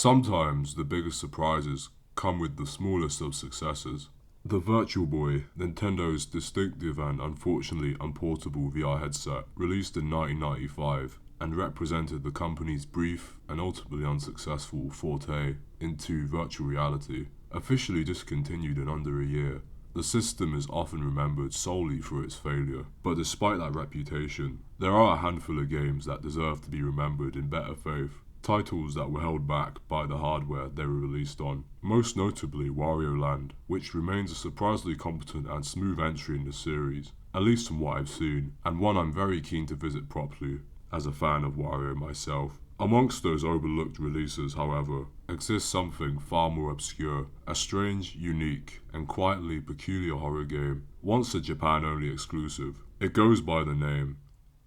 Sometimes the biggest surprises come with the smallest of successes. The Virtual Boy, Nintendo's distinctive and unfortunately unportable VR headset, released in 1995 and represented the company's brief and ultimately unsuccessful forte into virtual reality, officially discontinued in under a year. The system is often remembered solely for its failure, but despite that reputation, there are a handful of games that deserve to be remembered in better faith. Titles that were held back by the hardware they were released on, most notably Wario Land, which remains a surprisingly competent and smooth entry in the series, at least from what I've seen, and one I'm very keen to visit properly, as a fan of Wario myself. Amongst those overlooked releases, however, exists something far more obscure, a strange, unique, and quietly peculiar horror game, once a Japan-only exclusive. It goes by the name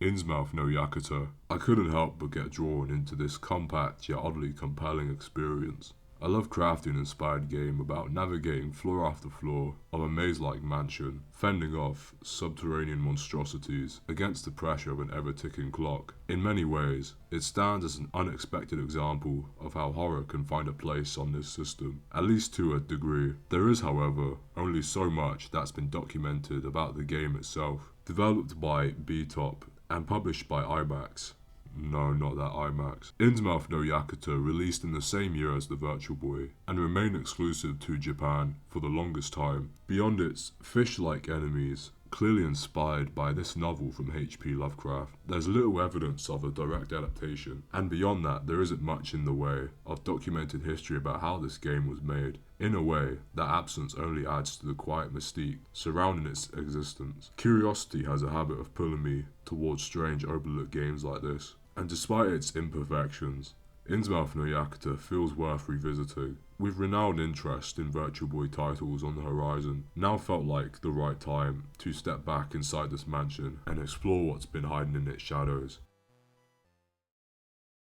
Innsmouth no Yakata. I couldn't help but get drawn into this compact yet oddly compelling experience. A Lovecraftian-inspired game about navigating floor after floor of a maze-like mansion, fending off subterranean monstrosities against the pressure of an ever-ticking clock. In many ways, it stands as an unexpected example of how horror can find a place on this system, at least to a degree. There is, however, only so much that's been documented about the game itself. Developed by B-Top and published by IMAX. No, not that IMAX. Innsmouth no Yakata released in the same year as the Virtual Boy and remained exclusive to Japan for the longest time. Beyond its fish-like enemies, clearly inspired by this novel from H.P. Lovecraft, there's little evidence of a direct adaptation, and beyond that there isn't much in the way of documented history about how this game was made. In a way, that absence only adds to the quiet mystique surrounding its existence. Curiosity has a habit of pulling me towards strange overlooked games like this, and despite its imperfections, Innsmouth no Yakata feels worth revisiting. With renowned interest in Virtual Boy titles on the horizon, now felt like the right time to step back inside this mansion and explore what's been hiding in its shadows.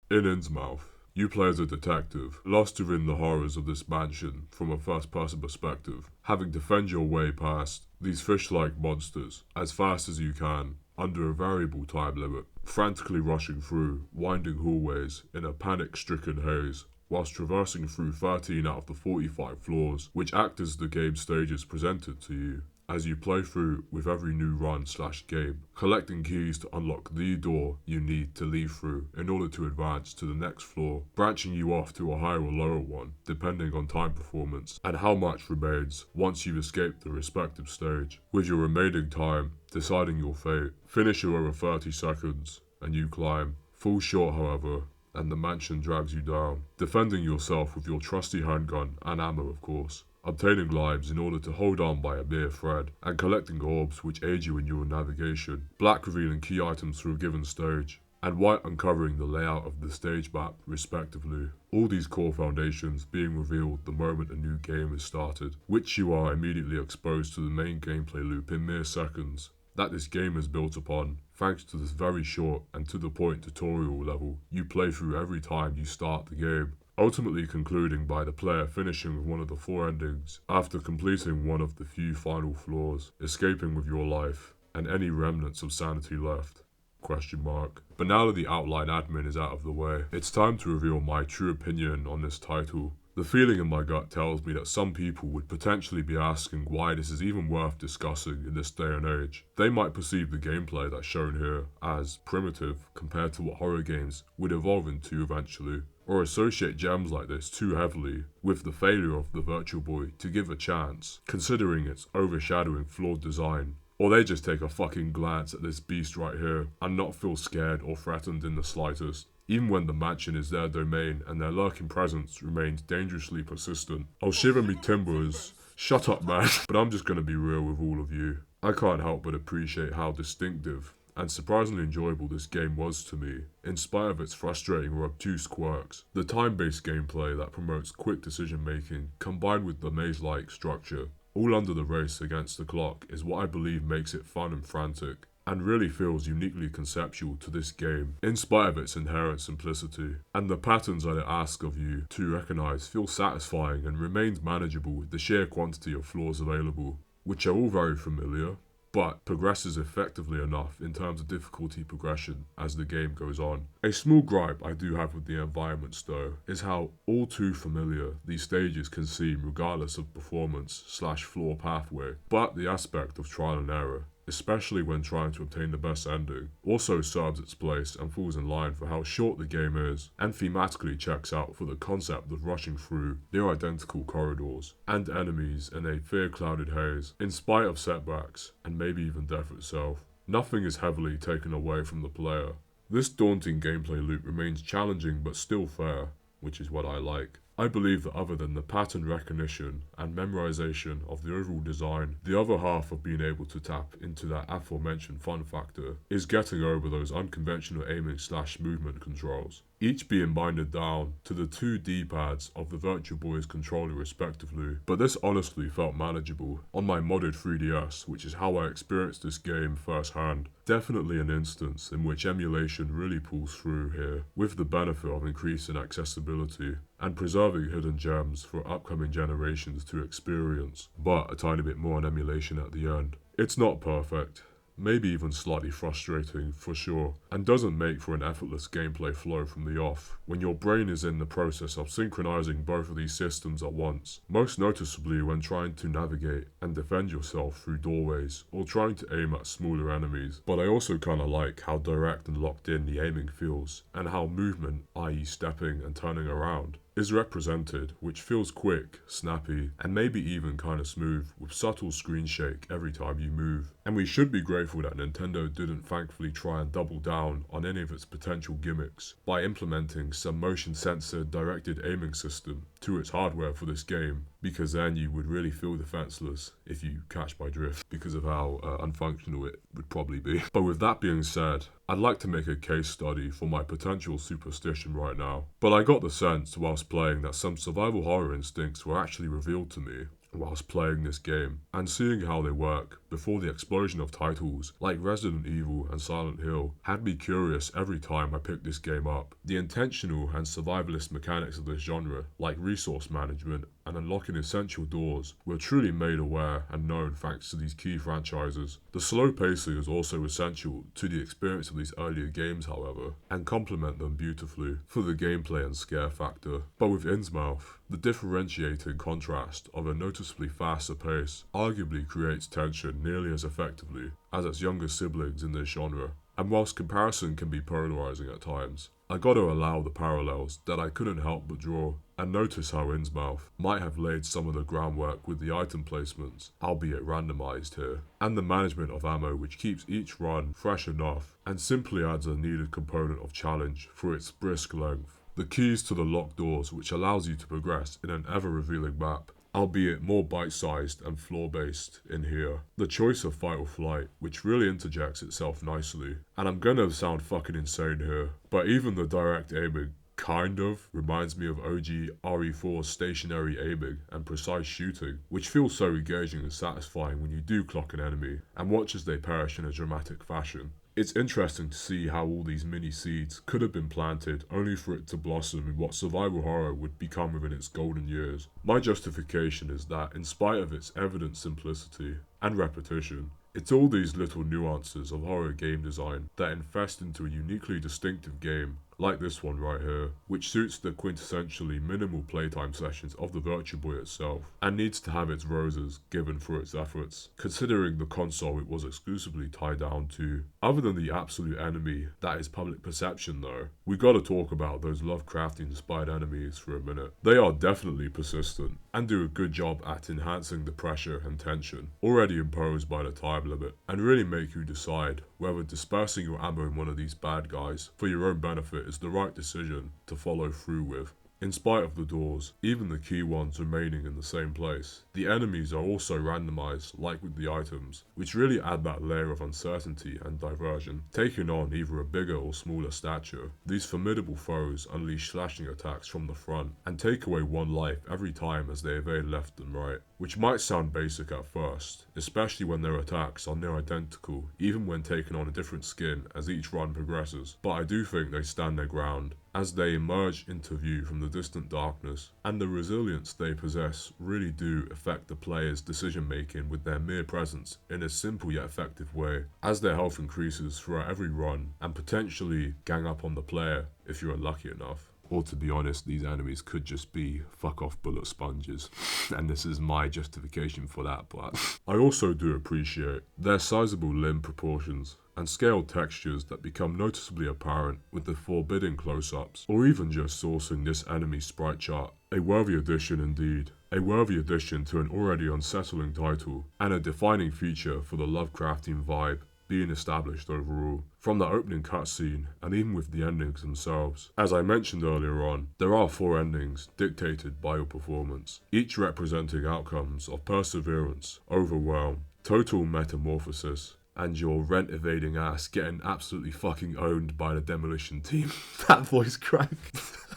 In Innsmouth, you play as a detective, lost within the horrors of this mansion from a first-person perspective, having to fend your way past these fish-like monsters as fast as you can, under a variable time limit, frantically rushing through winding hallways in a panic-stricken haze, whilst traversing through 13 out of the 45 floors, which act as the game stages presented to you as you play through with every new run/game, collecting keys to unlock the door you need to leave through in order to advance to the next floor, branching you off to a higher or lower one, depending on time performance and how much remains once you've escaped the respective stage, with your remaining time deciding your fate. Finish your over 30 seconds and you climb. Fall short, however, and the mansion drags you down, defending yourself with your trusty handgun and ammo, of course, obtaining lives in order to hold on by a mere thread, and collecting orbs which aid you in your navigation, black revealing key items through a given stage, and white uncovering the layout of the stage map, respectively. All these core foundations being revealed the moment a new game is started, which you are immediately exposed to the main gameplay loop in mere seconds that this game is built upon, thanks to this very short and to the point tutorial level you play through every time you start the game, ultimately concluding by the player finishing with one of the 4 endings after completing one of the few final floors, escaping with your life and any remnants of sanity left. ? But now that the outline admin is out of the way, it's time to reveal my true opinion on this title. The feeling in my gut tells me that some people would potentially be asking why this is even worth discussing in this day and age. They might perceive the gameplay that's shown here as primitive compared to what horror games would evolve into eventually, or associate gems like this too heavily with the failure of the Virtual Boy to give a chance, considering its overshadowing flawed design. Or they just take a fucking glance at this beast right here and not feel scared or threatened in the slightest, even when the mansion is their domain and their lurking presence remains dangerously persistent. I'll shiver me timbers. Shut up, man. But I'm just gonna be real with all of you. I can't help but appreciate how distinctive and surprisingly enjoyable this game was to me, in spite of its frustrating or obtuse quirks. The time-based gameplay that promotes quick decision-making, combined with the maze-like structure, all under the race against the clock, is what I believe makes it fun and frantic, and really feels uniquely conceptual to this game, in spite of its inherent simplicity. And the patterns that it asks of you to recognise feel satisfying and remains manageable with the sheer quantity of floors available, which are all very familiar. but progresses effectively enough in terms of difficulty progression as the game goes on. A small gripe I do have with the environments though is how all too familiar these stages can seem regardless of performance/floor pathway, but the aspect of trial and error, especially when trying to obtain the best ending, also serves its place and falls in line for how short the game is, and thematically checks out for the concept of rushing through near identical corridors and enemies in a fear-clouded haze, in spite of setbacks, and maybe even death itself. Nothing is heavily taken away from the player. This daunting gameplay loop remains challenging but still fair, which is what I like. I believe that other than the pattern recognition and memorization of the overall design, the other half of being able to tap into that aforementioned fun factor is getting over those unconventional aiming/movement controls, each being binded down to the two D-pads of the Virtual Boy's controller respectively, but this honestly felt manageable on my modded 3DS, which is how I experienced this game firsthand. Definitely an instance in which emulation really pulls through here, with the benefit of increasing accessibility and preserving hidden gems for upcoming generations to experience, but a tiny bit more on emulation at the end. It's not perfect, maybe even slightly frustrating for sure, and doesn't make for an effortless gameplay flow from the off when your brain is in the process of synchronizing both of these systems at once, most noticeably when trying to navigate and defend yourself through doorways or trying to aim at smaller enemies. But I also kinda like how direct and locked in the aiming feels, and how movement, i.e. stepping and turning around, is represented, which feels quick, snappy, and maybe even kinda smooth, with subtle screen shake every time you move. And we should be grateful that Nintendo didn't thankfully try and double down on any of its potential gimmicks by implementing some motion sensor directed aiming system to its hardware for this game, because then you would really feel defenseless if you catch my drift, because of how unfunctional it would probably be. But with that being said, I'd like to make a case study for my potential superstition right now, but I got the sense whilst playing that some survival horror instincts were actually revealed to me whilst playing this game, and seeing how they work before the explosion of titles like Resident Evil and Silent Hill had me curious every time I picked this game up. The intentional and survivalist mechanics of this genre, like resource management and unlocking essential doors, were truly made aware and known thanks to these key franchises. The slow pacing is also essential to the experience of these earlier games, however, and complement them beautifully for the gameplay and scare factor. But with Innsmouth, the differentiating contrast of a noticeably faster pace arguably creates tension nearly as effectively as its younger siblings in this genre. And whilst comparison can be polarizing at times, I gotta allow the parallels that I couldn't help but draw, and notice how Innsmouth might have laid some of the groundwork with the item placements, albeit randomized here, and the management of ammo, which keeps each run fresh enough and simply adds a needed component of challenge for its brisk length. The keys to the locked doors, which allows you to progress in an ever-revealing map, albeit more bite-sized and floor-based in here. The choice of fight or flight, which really interjects itself nicely. And I'm gonna sound fucking insane here, but even the direct aiming kind of reminds me of OG RE4's stationary aiming and precise shooting, which feels so engaging and satisfying when you do clock an enemy and watch as they perish in a dramatic fashion. It's interesting to see how all these mini seeds could have been planted only for it to blossom in what survival horror would become within its golden years. My justification is that, in spite of its evident simplicity and repetition, it's all these little nuances of horror game design that infest into a uniquely distinctive game, like this one right here, which suits the quintessentially minimal playtime sessions of the Virtual Boy itself, and needs to have its roses given for its efforts, considering the console it was exclusively tied down to. Other than the absolute enemy that is public perception though, we gotta talk about those Lovecraftian-inspired enemies for a minute. They are definitely persistent, and do a good job at enhancing the pressure and tension already imposed by the time limit, and really make you decide whether dispersing your ammo in one of these bad guys for your own benefit is the right decision to follow through with. In spite of the doors, even the key ones remaining in the same place, the enemies are also randomized like with the items, which really add that layer of uncertainty and diversion, taking on either a bigger or smaller stature. These formidable foes unleash slashing attacks from the front and take away one life every time as they evade left and right, which might sound basic at first, especially when their attacks are near identical even when taking on a different skin as each run progresses, but I do think they stand their ground as they emerge into view from the distant darkness, and the resilience they possess really do affect the player's decision making with their mere presence in a simple yet effective way, as their health increases throughout every run and potentially gang up on the player if you're unlucky enough. Or to be honest, these enemies could just be fuck off bullet sponges, and this is my justification for that, but I also do appreciate their sizable limb proportions and scaled textures that become noticeably apparent with the forbidding close-ups, or even just sourcing this enemy sprite chart. A worthy addition indeed. A worthy addition to an already unsettling title, and a defining feature for the Lovecraftian vibe being established overall, from the opening cutscene and even with the endings themselves. As I mentioned earlier on, there are 4 endings dictated by your performance, each representing outcomes of perseverance, overwhelm, total metamorphosis, and your rent-evading ass getting absolutely fucking owned by the demolition team. That voice crack.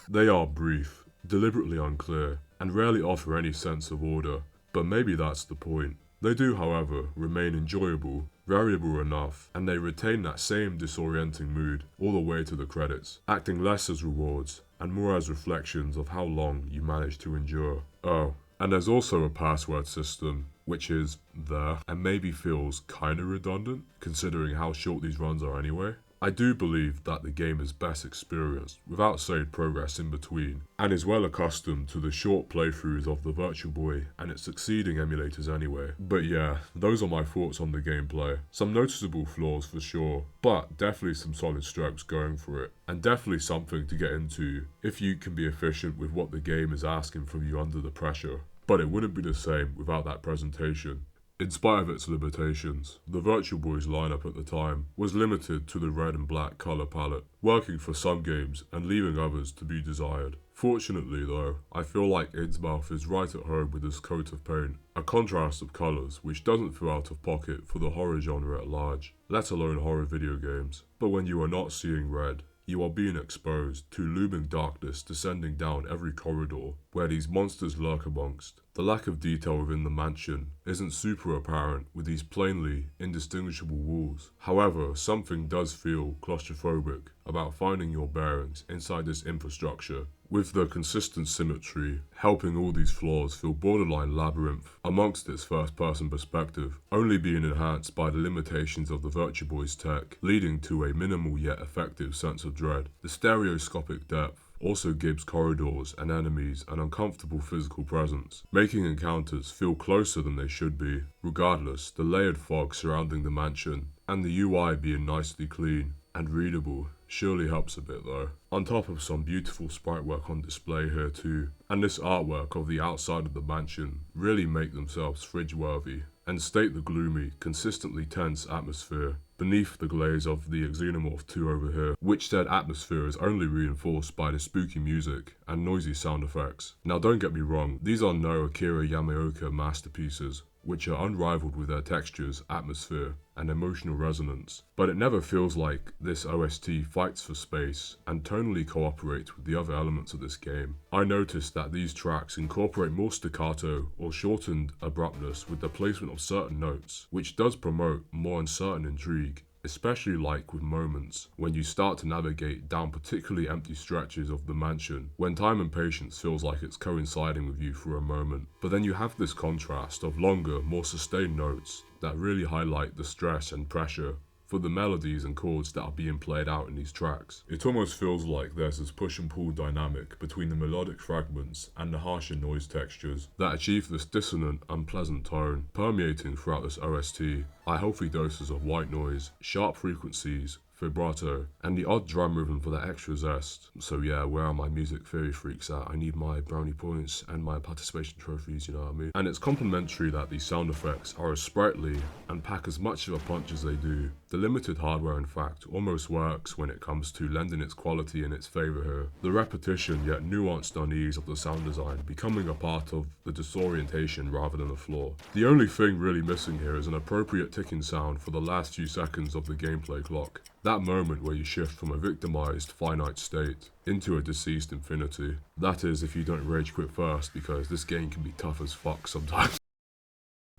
They are brief, deliberately unclear, and rarely offer any sense of order, but maybe that's the point. They do, however, remain enjoyable, variable enough, and they retain that same disorienting mood all the way to the credits, acting less as rewards and more as reflections of how long you managed to endure. Oh, and there's also a password system, which is there, and maybe feels kinda redundant, considering how short these runs are anyway. I do believe that the game is best experienced without saved progress in between, and is well accustomed to the short playthroughs of the Virtual Boy and its succeeding emulators anyway. But yeah, those are my thoughts on the gameplay. Some noticeable flaws for sure, but definitely some solid strokes going for it, and definitely something to get into if you can be efficient with what the game is asking from you under the pressure. But it wouldn't be the same without that presentation. In spite of its limitations, the Virtual Boy's lineup at the time was limited to the red and black colour palette, working for some games and leaving others to be desired. Fortunately though, I feel like Innsmouth is right at home with this coat of paint, a contrast of colours which doesn't feel out of pocket for the horror genre at large, let alone horror video games. But when you are not seeing red, you are being exposed to looming darkness descending down every corridor where these monsters lurk amongst. The lack of detail within the mansion isn't super apparent with these plainly indistinguishable walls. However, something does feel claustrophobic about finding your bearings inside this infrastructure, with the consistent symmetry helping all these floors feel borderline labyrinth amongst its first-person perspective, only being enhanced by the limitations of the Virtual Boy's tech, leading to a minimal yet effective sense of dread. The stereoscopic depth also gives corridors and enemies an uncomfortable physical presence, making encounters feel closer than they should be. Regardless, the layered fog surrounding the mansion, and the UI being nicely clean and readable, surely helps a bit though. On top of some beautiful sprite work on display here too, and this artwork of the outside of the mansion really make themselves fridge worthy, and state the gloomy, consistently tense atmosphere beneath the glaze of the Xenomorph 2 over here, which said atmosphere is only reinforced by the spooky music and noisy sound effects. Now don't get me wrong, these are no Akira Yamaoka masterpieces, which are unrivaled with their textures, atmosphere, and emotional resonance, but it never feels like this OST fights for space and tonally cooperates with the other elements of this game. I noticed that these tracks incorporate more staccato or shortened abruptness with the placement of certain notes, which does promote more uncertain intrigue, especially like with moments when you start to navigate down particularly empty stretches of the mansion, when time and patience feels like it's coinciding with you for a moment. But then you have this contrast of longer, more sustained notes that really highlight the stress and pressure for the melodies and chords that are being played out in these tracks. It almost feels like there's this push and pull dynamic between the melodic fragments and the harsher noise textures that achieve this dissonant, unpleasant tone, permeating throughout this OST are healthy doses of white noise, sharp frequencies, vibrato, and the odd drum rhythm for that extra zest. So yeah, where are my music theory freaks at? I need my brownie points and my participation trophies, you know what I mean? And it's complimentary that these sound effects are as sprightly and pack as much of a punch as they do. The limited hardware, in fact, almost works when it comes to lending its quality in its favour here. The repetition yet nuanced unease of the sound design becoming a part of the disorientation rather than a flaw. The only thing really missing here is an appropriate ticking sound for the last few seconds of the gameplay clock. That moment where you shift from a victimized finite state into a deceased infinity. That is, if you don't rage quit first, because this game can be tough as fuck sometimes.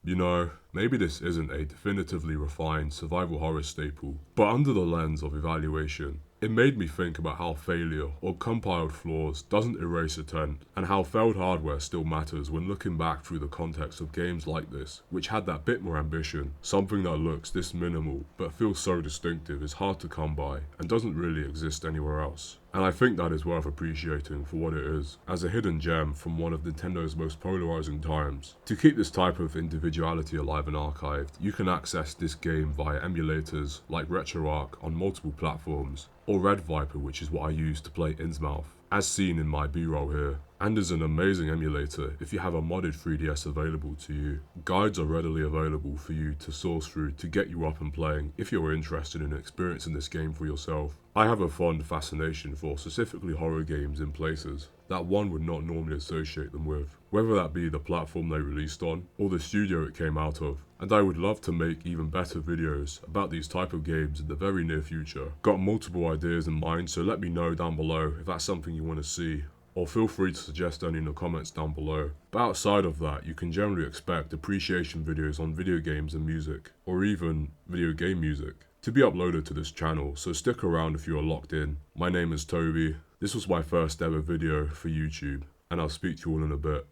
You know, maybe this isn't a definitively refined survival horror staple, but under the lens of evaluation, It made me think about how failure or compiled flaws doesn't erase intent, and how failed hardware still matters when looking back through the context of games like this, which had that bit more ambition. Something that looks this minimal but feels so distinctive is hard to come by and doesn't really exist anywhere else. And I think that is worth appreciating for what it is, as a hidden gem from one of Nintendo's most polarizing times. To keep this type of individuality alive and archived, you can access this game via emulators like Retroarch on multiple platforms, or Red Viper, which is what I use to play Innsmouth, as seen in my B-roll here, and is an amazing emulator if you have a modded 3DS available to you. Guides are readily available for you to source through to get you up and playing if you're interested in experiencing this game for yourself. I have a fond fascination for specifically horror games in places that one would not normally associate them with, whether that be the platform they released on or the studio it came out of, and I would love to make even better videos about these type of games in the very near future. Got multiple ideas in mind, so let me know down below if that's something you want to see, or feel free to suggest any in the comments down below. But outside of that, you can generally expect appreciation videos on video games and music, or even video game music, to be uploaded to this channel, so stick around if you are locked in. My name is Toby, this was my first ever video for YouTube, and I'll speak to you all in a bit.